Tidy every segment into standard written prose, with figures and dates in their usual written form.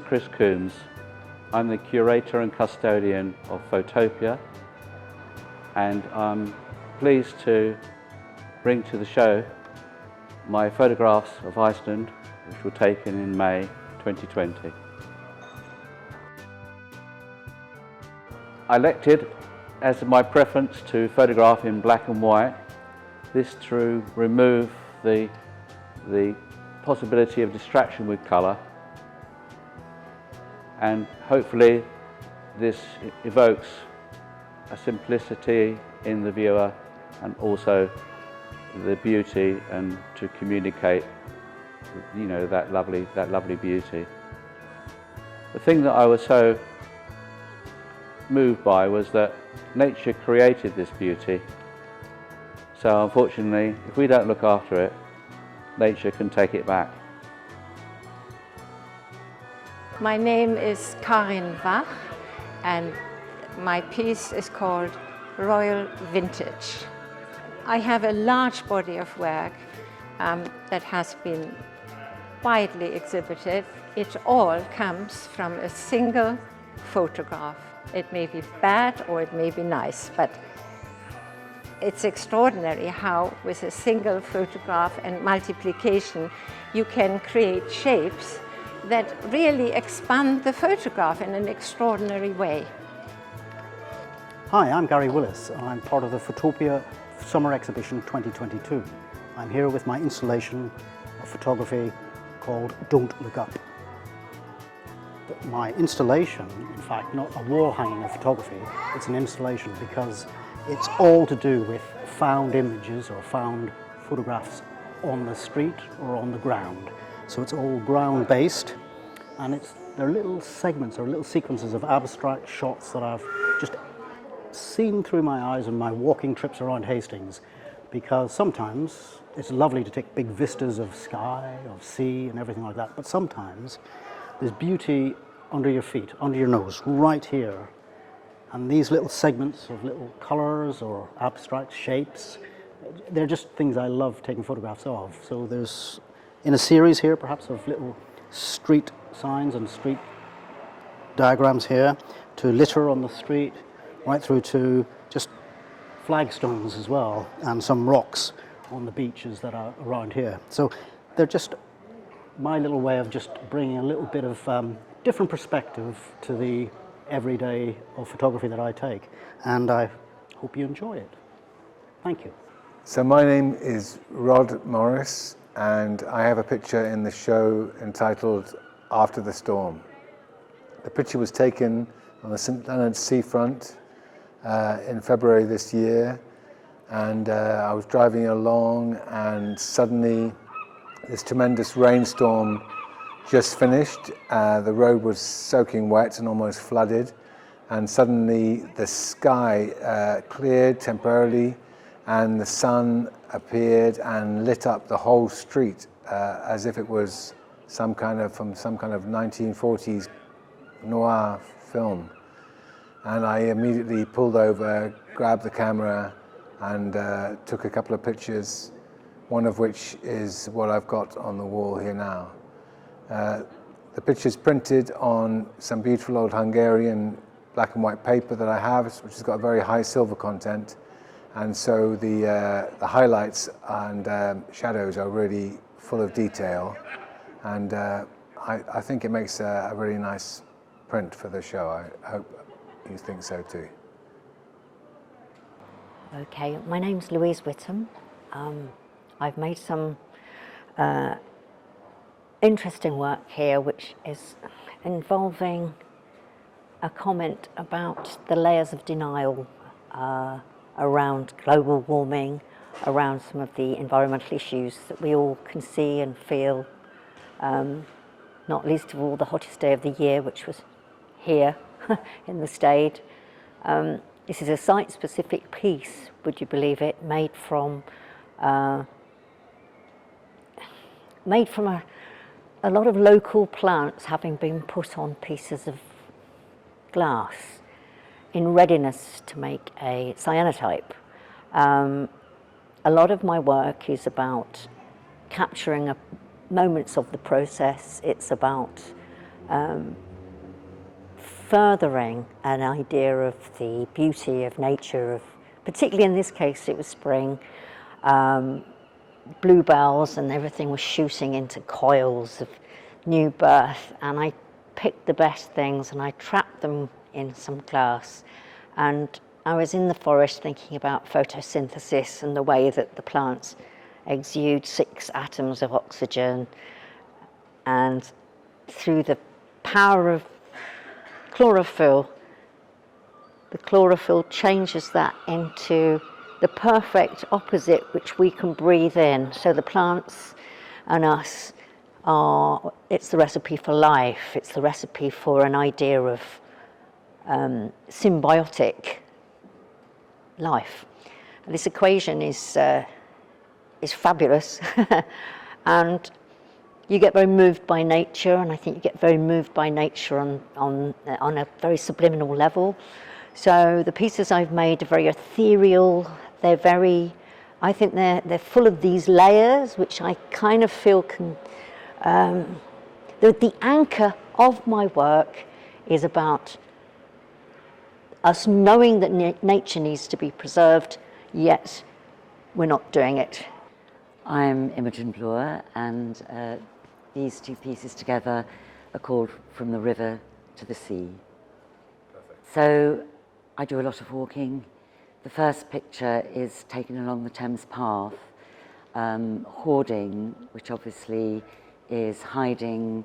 Chris Coombes. I'm the curator and custodian of Photopia, and I'm pleased to bring to the show my photographs of Iceland, which were taken in May 2020. I elected as my preference to photograph in black and white, this to remove the possibility of distraction with colour, and hopefully this evokes a simplicity in the viewer and also the beauty, and to communicate, you know, that lovely beauty. The thing that I was so moved by was that nature created this beauty. So unfortunately, if we don't look after it, nature can take it back. My name is KARIN and my piece is called Royal Vintage. I have a large body of work that has been widely exhibited. It all comes from a single photograph. It may be bad or it may be nice, but it's extraordinary how with a single photograph and multiplication you can create shapes that really expand the photograph in an extraordinary way. Hi, I'm Gary Willis and I'm part of the Photopia Summer Exhibition 2022. I'm here with my installation of photography called Don't Look Up. But my installation, in fact, not a wall hanging of photography, it's an installation because it's all to do with found images or found photographs on the street or on the ground. So it's all ground-based, and they're little segments or little sequences of abstract shots that I've just seen through my eyes on my walking trips around Hastings, because sometimes it's lovely to take big vistas of sky, of sea and everything like that, but sometimes there's beauty under your feet, under your nose, right here. And these little segments of little colours or abstract shapes, they're just things I love taking photographs of. So there's, in a series here perhaps, of little street signs and street diagrams here, to litter on the street, right through to just flagstones as well, and some rocks on the beaches that are around here. So they're just my little way of just bringing a little bit of different perspective to the everyday of photography that I take, and I hope you enjoy it. Thank you. So my name is Rod Morris, and I have a picture in the show entitled After the Storm. The picture was taken on the St Leonard's seafront in February this year, and I was driving along and suddenly this tremendous rainstorm just finished. The road was soaking wet and almost flooded, and suddenly the sky cleared temporarily and the sun appeared and lit up the whole street as if it was some kind of 1940s noir film. And I immediately pulled over, grabbed the camera and took a couple of pictures, one of which is what I've got on the wall here now. The picture's printed on some beautiful old Hungarian black and white paper that I have, which has got a very high silver content, and so the highlights and shadows are really full of detail, and I think it makes a really nice print for the show. I hope you think so too. Okay, my name's Louise WHITHAM. I've made some interesting work here which is involving a comment about the layers of denial around global warming, around some of the environmental issues that we all can see and feel, not least of all the hottest day of the year, which was here in the Stade. This is a site-specific piece, would you believe it, made from a lot of local plants having been put on pieces of glass in readiness to make a cyanotype. A lot of my work is about capturing moments of the process. It's about furthering an idea of the beauty of nature, particularly in this case it was spring, bluebells and everything was shooting into coils of new birth, and I picked the best things and I trapped them in some glass, and I was in the forest thinking about photosynthesis and the way that the plants exude 6 atoms of oxygen, and through the power of chlorophyll, the chlorophyll changes that into the perfect opposite which we can breathe in. So the plants and us are, it's the recipe for life, it's the recipe for an idea of symbiotic life. And this equation is fabulous and you get very moved by nature, and I think you get very moved by nature on a very subliminal level. So the pieces I've made are very ethereal. They're very, I think they're full of these layers, which I kind of feel can, the anchor of my work is about us knowing that nature needs to be preserved, yet we're not doing it. I'm Imogen BLOOR, and these 2 pieces together are called From the River to the Sea. Perfect. So I do a lot of walking. The first picture is taken along the Thames Path, hoarding, which obviously is hiding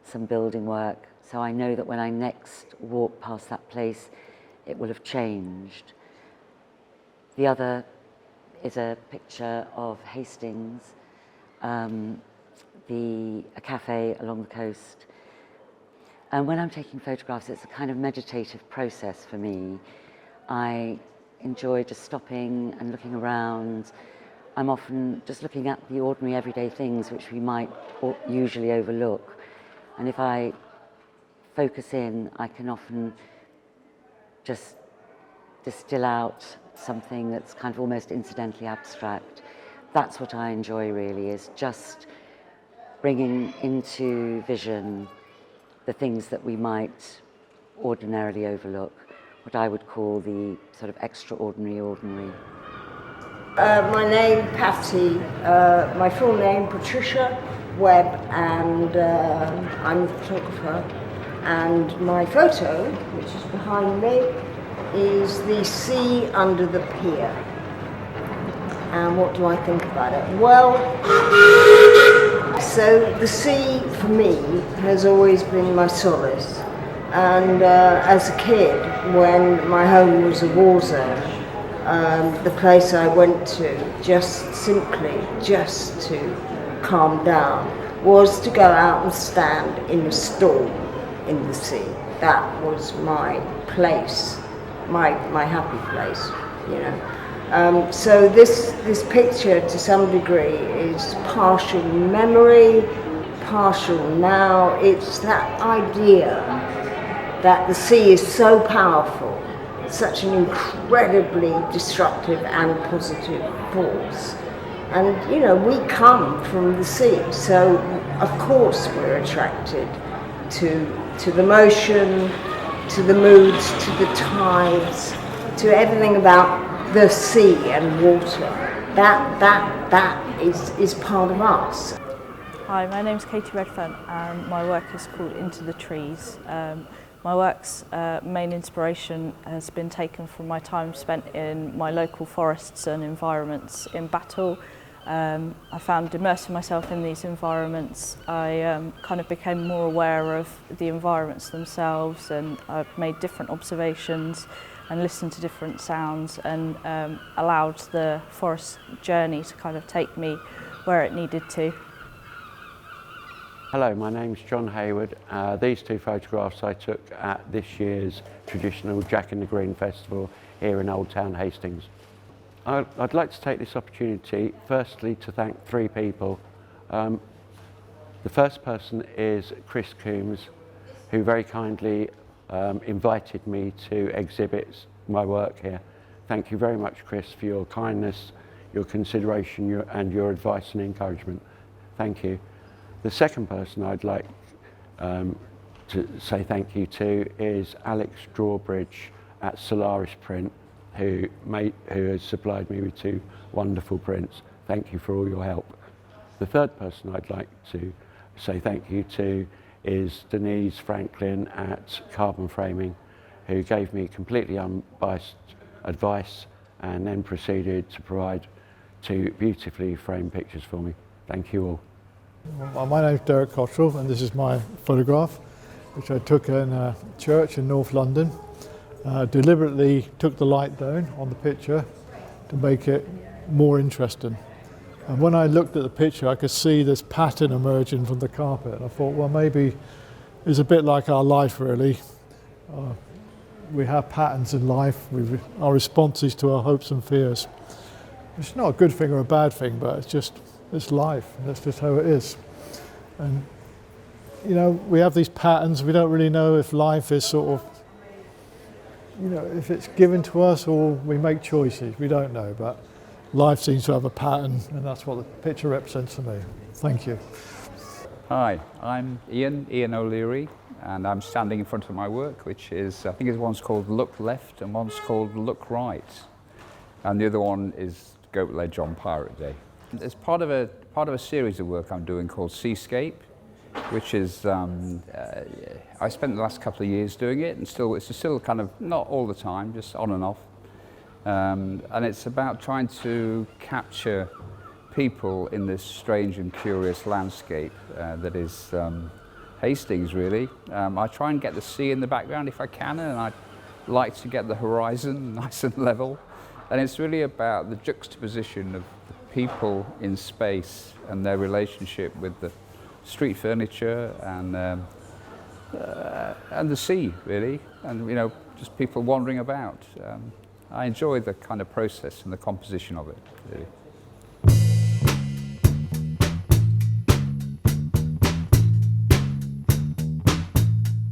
some building work. So I know that when I next walk past that place, it will have changed. The other is a picture of Hastings, a cafe along the coast. And when I'm taking photographs, it's a kind of meditative process for me. I enjoy just stopping and looking around. I'm often just looking at the ordinary everyday things which we might usually overlook. And if I focus in, I can often just distill out something that's kind of almost incidentally abstract. That's what I enjoy really, is just bringing into vision the things that we might ordinarily overlook, what I would call the sort of extraordinary ordinary. My name, Patti, my full name, Patricia Webb, and I'm a photographer. And my photo, which is behind me, is the sea under the pier. And what do I think about it? Well, so the sea for me has always been my solace. And as a kid, when my home was a war zone, the place I went to just to calm down was to go out and stand in a storm in the sea. That was my place, my happy place, you know. So this picture to some degree is partial memory, partial now. It's that idea that the sea is so powerful, such an incredibly destructive and positive force. And you know, we come from the sea, so of course we're attracted to the motion, to the moods, to the tides, to everything about the sea and water. That is part of us. Hi, my name's REDFERN and my work is called Into the Trees. My work's main inspiration has been taken from my time spent in my local forests and environments in battle. I found immersing myself in these environments, I kind of became more aware of the environments themselves, and I've made different observations and listened to different sounds, and allowed the forest journey to kind of take me where it needed to. Hello, my name's John Hayward. These 2 photographs I took at this year's traditional Jack in the Green Festival here in Old Town Hastings. I'd like to take this opportunity firstly to thank 3 people. The first person is Chris Coombes, who very kindly invited me to exhibit my work here. Thank you very much, Chris, for your kindness, your consideration and your advice and encouragement. Thank you. The second person I'd like to say thank you to is Alex Drawbridge at Solaris Print, who has supplied me with 2 wonderful prints. Thank you for all your help. The third person I'd like to say thank you to is Denise Franklin at Carbon Framing, who gave me completely unbiased advice and then proceeded to provide 2 beautifully framed pictures for me. Thank you all. Well, my name is Derek Cottrell, and this is my photograph, which I took in a church in North London. Deliberately took the light down on the picture to make it more interesting. And when I looked at the picture, I could see this pattern emerging from the carpet. And I thought, well, maybe it's a bit like our life, really. We have patterns in life, our responses to our hopes and fears. It's not a good thing or a bad thing, but it's life. That's just how it is. And you know, we have these patterns. We don't really know if life is sort of, you know, if it's given to us or we make choices. We don't know, but life seems to have a pattern, and that's what the picture represents to me. Thank you. Hi, I'm Ian O'Leary, and I'm standing in front of my work, which is, I think one's called Look Left and one's called Look Right. And the other one is Goat Ledge on Pirate Day. It's part of a series of work I'm doing called Seascape, which is, I spent the last couple of years doing it, and it's still kind of, not all the time, just on and off. And it's about trying to capture people in this strange and curious landscape that is Hastings, really. I try and get the sea in the background if I can, and I like to get the horizon nice and level. And it's really about the juxtaposition of the people in space and their relationship with the street furniture and the sea, really, and you know, just people wandering about. I enjoy the kind of process and the composition of it, really.